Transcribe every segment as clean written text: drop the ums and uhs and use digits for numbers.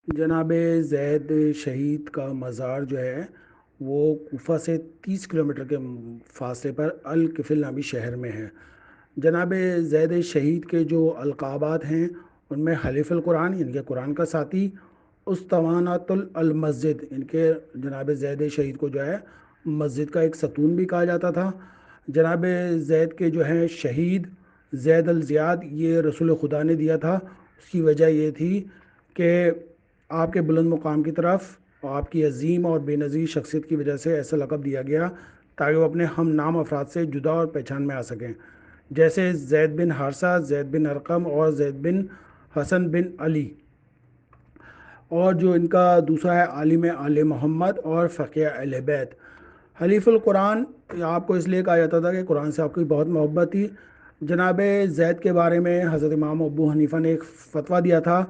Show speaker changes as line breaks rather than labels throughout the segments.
جناب زید شہید کا مزار جو ہے وہ کوفہ سے 30 کلومیٹر کے فاصلے پر الکفل نامی شہر میں ہے۔ جناب زید شہید کے جو القابات ہیں ان میں حلیف القرآن یعنی کہ قرآن کا ساتھی، اسطوانۃ المسجد ان کے جناب زید شہید کو جو ہے مسجد کا ایک ستون بھی کہا جاتا تھا۔ جناب زید کے جو ہیں شہید زید الزیاد یہ رسول خدا نے دیا تھا۔ اس کی وجہ یہ تھی کہ آپ کے بلند مقام کی طرف اور آپ کی عظیم اور بے نظیر شخصیت کی وجہ سے ایسا لقب دیا گیا تاکہ وہ اپنے ہم نام افراد سے جدا اور پہچان میں آ سکیں، جیسے زید بن حارثہ، زید بن ارقم اور زید بن حسن بن علی۔ اور جو ان کا دوسرا ہے عالم آل محمد اور فقیہ اہل بیت۔ حلیف القرآن آپ کو اس لیے کہا جاتا تھا کہ قرآن سے آپ کی بہت محبت تھی۔ جناب زید کے بارے میں حضرت امام ابو حنیفہ نے ایک فتویٰ دیا تھا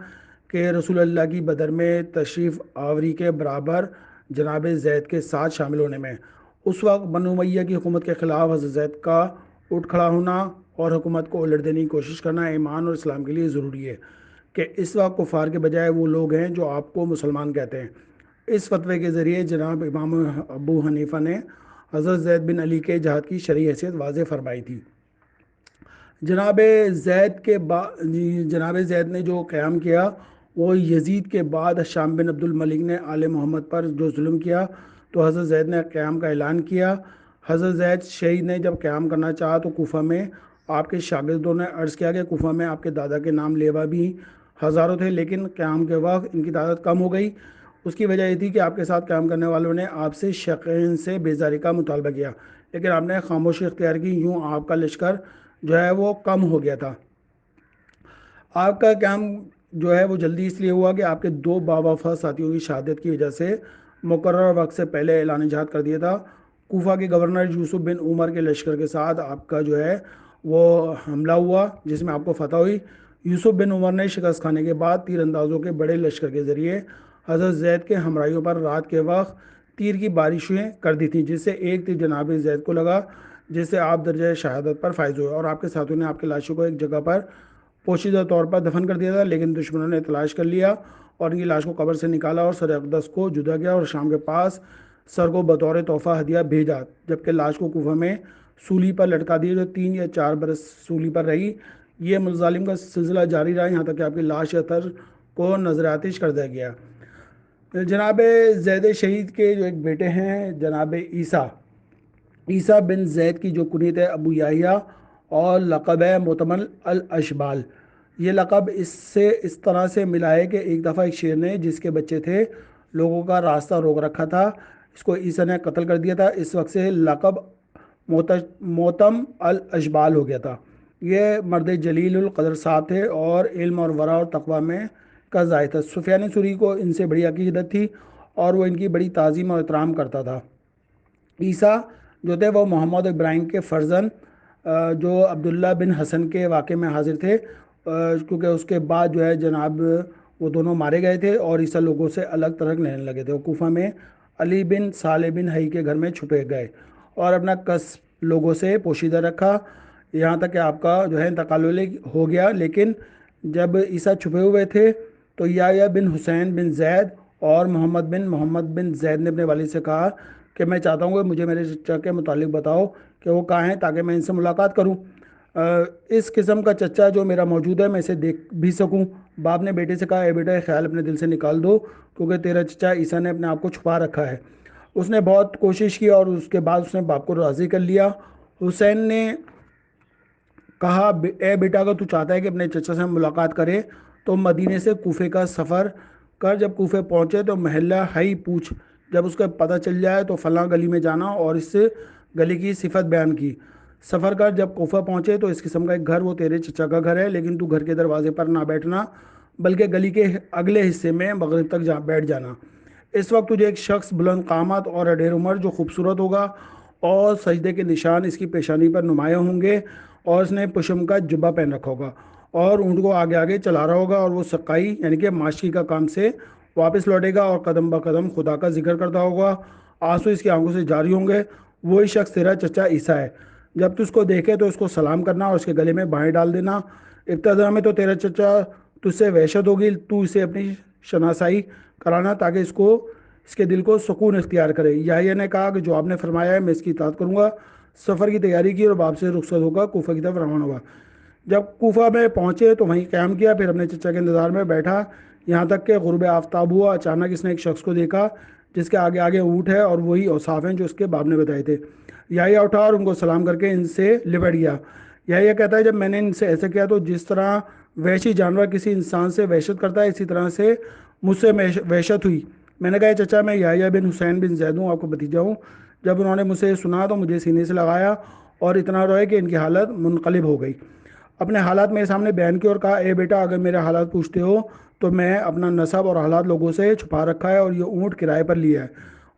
کہ رسول اللہ کی بدر میں تشریف آوری کے برابر جناب زید کے ساتھ شامل ہونے میں اس وقت بنو امیہ کی حکومت کے خلاف حضرت زید کا اٹھ کھڑا ہونا اور حکومت کو الٹ دینے کی کوشش کرنا ایمان اور اسلام کے لیے ضروری ہے کہ اس وقت کفار کے بجائے وہ لوگ ہیں جو آپ کو مسلمان کہتے ہیں۔ اس فتوے کے ذریعے جناب امام ابو حنیفہ نے حضرت زید بن علی کے جہاد کی شرعی حیثیت واضح فرمائی تھی۔ جناب جناب زید نے جو قیام کیا وہ یزید کے بعد شام بن عبد الملک نے آل محمد پر جو ظلم کیا تو حضرت زید نے قیام کا اعلان کیا۔ حضرت زید شہید نے جب قیام کرنا چاہا تو کوفہ میں آپ کے شاگردوں نے عرض کیا کہ کوفہ میں آپ کے دادا کے نام لیوا بھی ہزاروں تھے، لیکن قیام کے وقت ان کی تعداد کم ہو گئی۔ اس کی وجہ یہ تھی کہ آپ کے ساتھ قیام کرنے والوں نے آپ سے شقین سے بیزاری کا مطالبہ کیا، لیکن آپ نے خاموشی اختیار کی، یوں آپ کا لشکر جو ہے وہ کم ہو گیا تھا۔ آپ کا قیام جو ہے وہ جلدی اس لیے ہوا کہ آپ کے دو باوفا ساتھیوں کی شہادت کی وجہ سے مقررہ وقت سے پہلے اعلان جہاد کر دیا تھا۔ کوفہ کے گورنر یوسف بن عمر کے لشکر کے ساتھ آپ کا جو ہے وہ حملہ ہوا جس میں آپ کو فتح ہوئی۔ یوسف بن عمر نے شکست کھانے کے بعد تیر اندازوں کے بڑے لشکر کے ذریعے حضرت زید کے ہمراہیوں پر رات کے وقت تیر کی بارشیں کر دی تھیں، جس سے ایک تیر جناب زید کو لگا جس سے آپ درجہ شہادت پر فائز ہوئے، اور آپ کے ساتھیوں نے آپ کے لاشوں کو ایک جگہ پر پوشیدہ طور پر دفن کر دیا تھا، لیکن دشمنوں نے تلاش کر لیا اور ان کی لاش کو قبر سے نکالا اور سر اقدس کو جدا کیا اور شام کے پاس سر کو بطور تحفہ ہدیہ بھیجا، جبکہ لاش کو کوفہ میں سولی پر لٹکا دیا جو 3 یا 4 برس سولی پر رہی۔ یہ مظالم کا سلسلہ جاری رہا یہاں تک کہ آپ کی لاش یا تر کو نظر آتش کر دیا گیا۔ جناب زید شہید کے جو ایک بیٹے ہیں جناب عیسیٰ بن زید کی جو کنیت ہے ابو یحییٰ اور لقب ہے معتمل الاشبال۔ یہ لقب اس سے اس طرح سے ملا ہے کہ ایک دفعہ ایک شیر نے جس کے بچے تھے لوگوں کا راستہ روک رکھا تھا، اس کو عیسیٰ نے قتل کر دیا تھا، اس وقت سے لقب معتم الاشبال ہو گیا تھا۔ یہ مرد جلیل القدر صاحب تھے اور علم اور ورع اور تقوی میں کا زاہد تھا۔ سفیان ثوری کو ان سے بڑی عقیدت تھی اور وہ ان کی بڑی تعظیم اور احترام کرتا تھا۔ عیسیٰ جو تھے وہ محمد ابراہیم کے فرزند جو عبداللہ بن حسن کے واقعے میں حاضر تھے، کیونکہ اس کے بعد جو ہے جناب وہ دونوں مارے گئے تھے اور عیسیٰ لوگوں سے الگ تھلگ رہنے لگے تھے، اور کوفہ میں علی بن صالح بن حی کے گھر میں چھپے گئے اور اپنا قصب لوگوں سے پوشیدہ رکھا یہاں تک کہ آپ کا جو ہے انتقال ہو گیا۔ لیکن جب عیسیٰ چھپے ہوئے تھے تو یحییٰ بن حسین بن زید اور محمد بن زید نے اپنے والد سے کہا کہ میں چاہتا ہوں کہ مجھے میرے چچا کے متعلق بتاؤ کہ وہ کہاں ہیں تاکہ میں ان سے ملاقات کروں۔ اس قسم کا چچا جو میرا موجود ہے میں اسے دیکھ بھی سکوں۔ باپ نے بیٹے سے کہا اے بیٹا یہ خیال اپنے دل سے نکال دو کیونکہ تیرا چچا عیسیٰ نے اپنے آپ کو چھپا رکھا ہے۔ اس نے بہت کوشش کی اور اس کے بعد اس نے باپ کو راضی کر لیا۔ حسین نے کہا اے بیٹا اگر تو چاہتا ہے کہ اپنے چچا سے ملاقات کرے تو مدینے سے کوفے کا سفر کر، جب کوفے پہنچے تو محلہ حی پوچھ، جب اس کا پتہ چل جائے تو فلاں گلی میں جانا اور اس گلی کی صفت بیان کی۔ سفر کر جب کوفہ پہنچے تو اس قسم کا ایک گھر وہ تیرے چچا کا گھر ہے، لیکن تو گھر کے دروازے پر نہ بیٹھنا بلکہ گلی کے اگلے حصے میں مغرب تک بیٹھ جانا۔ اس وقت تجھے ایک شخص بلند قامت اور اڈیر عمر جو خوبصورت ہوگا اور سجدے کے نشان اس کی پیشانی پر نمایاں ہوں گے، اور اس نے پشم کا جبہ پہن رکھا ہوگا اور اونٹ کو آگے آگے چلا رہا ہوگا، اور وہ سقائی یعنی کہ ماشی کا کام سے واپس لوٹے گا اور قدم بہ قدم خدا کا ذکر کرتا ہوگا، آنسو اس کی آنکھوں سے جاری ہوں گے۔ وہی شخص تیرا چچا عیسیٰ ہے۔ جب تو اس کو دیکھے تو اس کو سلام کرنا اور اس کے گلے میں بائیں ڈال دینا۔ ابتدا میں تو تیرا چچا تجھ سے وحشت ہوگی، تو اسے اپنی شناسائی کرانا تاکہ اس کے دل کو سکون اختیار کرے۔ یحییٰ نے کہا کہ جو آپ نے فرمایا ہے میں اس کی اطاعت کروں گا۔ سفر کی تیاری کی اور باپ سے رخصت ہو کر کوفہ کی طرف روانہ ہوا۔ جب کوفہ میں پہنچے تو وہیں قیام کیا، پھر اپنے چچا کے انتظار میں بیٹھا یہاں تک کہ غروب آفتاب ہوا۔ اچانک اس نے ایک شخص کو دیکھا جس کے آگے آگے اونٹ ہے اور وہی اوصاف ہیں جو اس کے باپ نے بتائے تھے۔ یحییٰ اٹھا اور ان کو سلام کر کے ان سے لپٹ گیا۔ یحییٰ کہتا ہے جب میں نے ان سے ایسا کیا تو جس طرح وحشی جانور کسی انسان سے وحشت کرتا ہے اسی طرح سے مجھ سے وحشت ہوئی۔ میں نے کہا چچا میں یحییٰ بن حسین بن زید ہوں، آپ کو بھتیجا ہوں۔ جب انہوں نے مجھ سے سنا تو مجھے سینے سے لگایا اور اتنا روئے کہ ان کی حالت منقلب ہو گئی۔ اپنے حالات میرے سامنے بیان کیے اور کہا اے بیٹا اگر میرے حالات پوچھتے ہو تو میں اپنا نسب اور حالات لوگوں سے چھپا رکھا ہے اور یہ اونٹ کرائے پر لیا ہے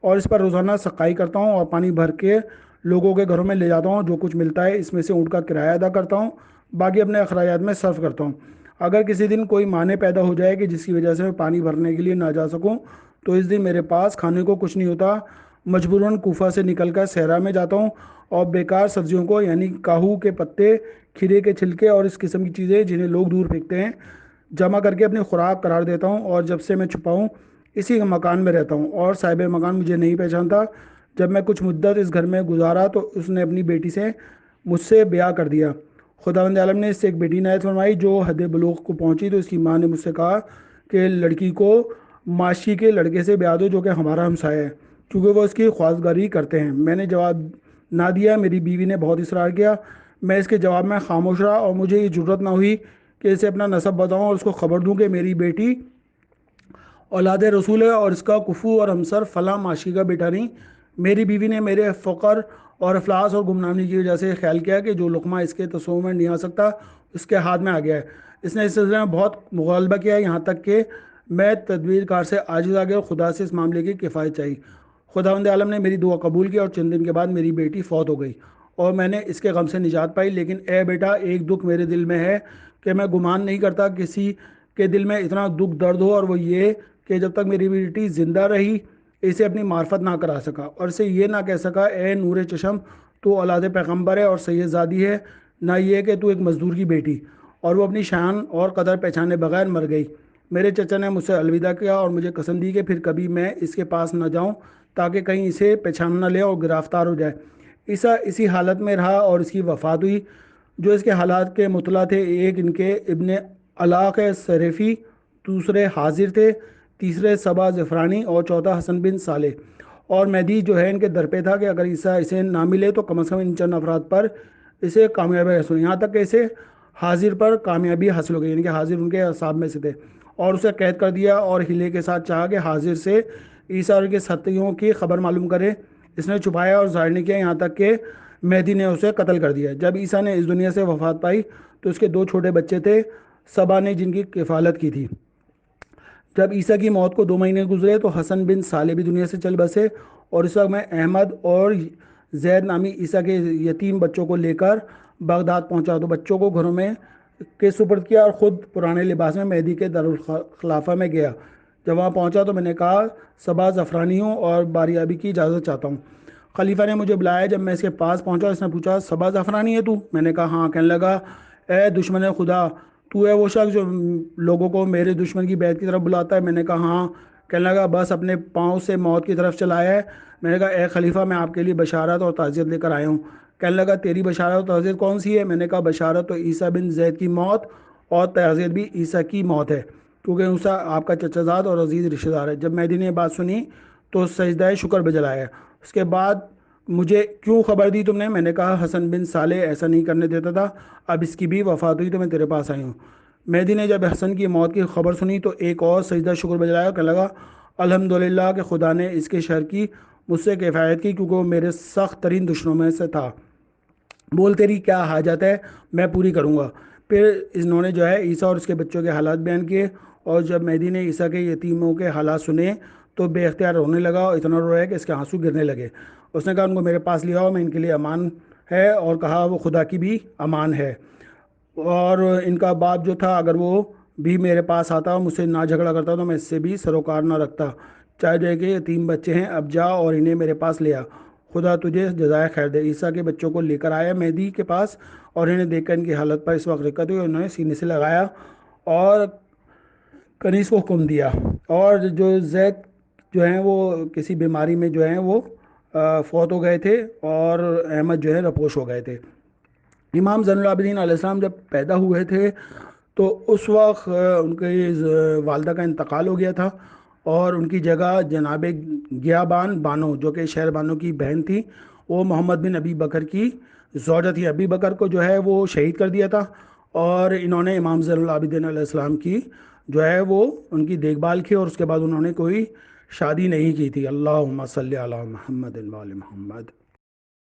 اور اس پر روزانہ سقائی کرتا ہوں اور پانی بھر کے لوگوں کے گھروں میں لے جاتا ہوں۔ جو کچھ ملتا ہے اس میں سے اونٹ کا کرایہ ادا کرتا ہوں، باقی اپنے اخراجات میں صرف کرتا ہوں۔ اگر کسی دن کوئی معنی پیدا ہو جائے کہ جس کی وجہ سے میں پانی بھرنے کے لیے نہ جا سکوں تو اس دن میرے پاس کھانے کو کچھ نہیں ہوتا۔ مجبوراً کوفہ سے نکل کر صحرا میں جاتا ہوں اور بیکار سبزیوں کو یعنی کاہو کے پتے، کھیرے کے چھلکے اور اس قسم کی چیزیں جنہیں لوگ دور پھینکتے ہیں جمع کر کے اپنی خوراک قرار دیتا ہوں، اور جب سے میں چھپا ہوں اسی مکان میں رہتا ہوں اور صاحب مکان مجھے نہیں پہچانتا۔ جب میں کچھ مدت اس گھر میں گزارا تو اس نے اپنی بیٹی سے مجھ سے بیاہ کر دیا۔ خداوند عالم نے اس سے ایک بیٹی عنایت فرمائی جو حد بلوغ کو پہنچی تو اس کی ماں نے مجھ سے کہا کہ لڑکی کو معاشی کے لڑکے سے بیاہ دو جو کہ ہمارا ہمسایہ ہے کیونکہ وہ اس کی خواستگاری کرتے ہیں۔ میں نے جواب نہ دیا۔ میری بیوی نے بہت اصرار کیا، میں اس کے جواب میں خاموش رہا اور مجھے یہ جرت نہ ہوئی کہ اسے اپنا نسب بتاؤں اور اس کو خبر دوں کہ میری بیٹی اولاد رسول ہے اور اس کا کفو اور ہمسر فلاں معاشی کا بیٹا نہیں۔ میری بیوی نے میرے فقر اور افلاس اور گمنامی کی وجہ سے خیال کیا کہ جو لقمہ اس کے تصور میں نہیں آ سکتا اس کے ہاتھ میں آ گیا ہے۔ اس نے اس سلسلے میں بہت مغالبہ کیا یہاں تک کہ میں تدبیر کار سے عاجز آ گیا اور خدا سے اس معاملے کی کفایت چاہی۔ خداوند عالم نے میری دعا قبول کی اور چند دن کے بعد میری بیٹی فوت ہو گئی اور میں نے اس کے غم سے نجات پائی۔ لیکن اے بیٹا ایک دکھ میرے دل میں ہے کہ میں گمان نہیں کرتا کسی کے دل میں اتنا دکھ درد ہو، اور وہ یہ کہ جب تک میری بیٹی زندہ رہی اسے اپنی معرفت نہ کرا سکا اور اسے یہ نہ کہہ سکا اے نور چشم تو اولاد پیغمبر ہے اور سید زادی ہے، نہ یہ کہ تو ایک مزدور کی بیٹی، اور وہ اپنی شان اور قدر پہچانے بغیر مر گئی۔ میرے چچا نے مجھ سے الوداع کیا اور مجھے قسم دی کہ پھر کبھی میں اس کے پاس نہ جاؤں تاکہ کہیں اسے پہچان نہ لے اور گرفتار ہو جائے۔ عیسیٰ اسی حالت میں رہا اور اس کی وفات ہوئی۔ جو اس کے حالات کے مطلع تھے ایک ان کے ابن علاق صریفی، دوسرے حاضر تھے، تیسرے صبا زفرانی اور چوتھا حسن بن صالح۔ اور مہدی جو ہے ان کے در پہ تھا کہ اگر عیسیٰ اسے نہ ملے تو کم از کم ان چند افراد پر اسے کامیابی حاصل ہوئی، یہاں تک کہ اسے حاضر پر کامیابی حاصل ہو گئی، یعنی کہ حاضر ان کے اصحاب میں سے تھے، اور اسے قید کر دیا اور ہلے کے ساتھ چاہا کہ حاضر سے عیسیٰ اور کے ستیوں کی خبر معلوم کرے۔ اس نے چھپایا اور ظاہر نہیں کیا یہاں تک کہ مہدی نے اسے قتل کر دیا۔ جب عیسیٰ نے اس دنیا سے وفات پائی تو اس کے دو چھوٹے بچے تھے، صبا نے جن کی کفالت کی تھی۔ جب عیسیٰ کی موت کو 2 مہینے گزرے تو حسن بن صالح بھی دنیا سے چل بسے، اور اس وقت میں احمد اور زید نامی عیسیٰ کے یتیم بچوں کو لے کر بغداد پہنچا تو بچوں کو گھروں میں کے سپرد کیا اور خود پرانے لباس میں مہدی کے دارالخلافہ میں گیا۔ جب وہاں پہنچا تو میں نے کہا صبا زفرانی ہوں اور باریابی کی اجازت چاہتا ہوں۔ خلیفہ نے مجھے بلایا۔ جب میں اس کے پاس پہنچا اس نے پوچھا صبا زفرانی ہے تو؟ میں نے کہا ہاں۔ کہنے لگا اے دشمن خدا، تو ہے وہ شخص جو لوگوں کو میرے دشمن کی بیعت کی طرف بلاتا ہے؟ میں نے کہا ہاں۔ کہنے لگا بس اپنے پاؤں سے موت کی طرف چلایا ہے؟ میں نے کہا اے خلیفہ میں آپ کے لیے بشارت اور تعزیت لے کر آیا ہوں۔ کہنے لگا تیری بشارت اور تعزیت کون سی ہے؟ میں نے کہا بشارت تو عیسیٰ بن زید کی موت اور تعزیت بھی عیسیٰ کی موت ہے کیونکہ عیسیٰ آپ کا چچا زاد اور عزیز رشتہ دار ہے۔ جب مہدی نے یہ بات سنی تو سجدہ شکر بجلایا۔ اس کے بعد مجھے کیوں خبر دی تم نے؟ میں نے کہا حسن بن صالح ایسا نہیں کرنے دیتا تھا، اب اس کی بھی وفات ہوئی تو میں تیرے پاس آئی ہوں۔ مہدی نے جب حسن کی موت کی خبر سنی تو ایک اور سجدہ شکر بجلایا، کہنے لگا الحمدللہ کہ خدا نے اس کے شر کی مجھ سے کفایت کی کیونکہ وہ میرے سخت ترین دشمنوں میں سے تھا۔ بول تیری کیا حاجت ہے، میں پوری کروں گا۔ پھر انہوں نے جو ہے عیسیٰ اور اس کے بچوں کے حالات بیان کیے، اور جب مہدی نے عیسیٰ کے یتیموں کے حالات سنے تو بے اختیار رونے لگا اور اتنا رویا کہ اس کے آنسو گرنے لگے۔ اس نے کہا ان کو میرے پاس لے آؤ، میں ان کے لیے امان ہے، اور کہا وہ خدا کی بھی امان ہے، اور ان کا باپ جو تھا اگر وہ بھی میرے پاس آتا مجھ سے نہ جھگڑا کرتا تو میں اس سے بھی سروکار نہ رکھتا۔ چاہے جائے کہ یتیم بچے ہیں، اب جا اور انہیں میرے پاس لے آ، خدا تجھے جزائے خیر دے۔ عیسیٰ کے بچوں کو لے کر آیا مہدی کے پاس، اور انہیں دیکھ کر ان کی حالت پر اس وقت رکت ہوئی، انہوں نے سینے سے لگایا اور کنیز کو حکم دیا، اور جو زید جو ہیں وہ کسی بیماری میں جو ہیں وہ فوت ہو گئے تھے، اور احمد جو ہے رپوش ہو گئے تھے۔ امام زین العابدین علیہ السلام جب پیدا ہوئے تھے تو اس وقت ان کی والدہ کا انتقال ہو گیا تھا، اور ان کی جگہ جناب گیابان بانو جو کہ شہر بانو کی بہن تھی، وہ محمد بن ابی بکر کی زوجہ تھی۔ ابی بکر کو جو ہے وہ شہید کر دیا تھا، اور انہوں نے امام زین العابدین علیہ السلام کی جو ہے وہ ان کی دیکھ بھال کی، اور اس کے بعد انہوں نے کوئی شادی نہیں کی تھی۔ اللہم صلی علی محمد و علی محمد۔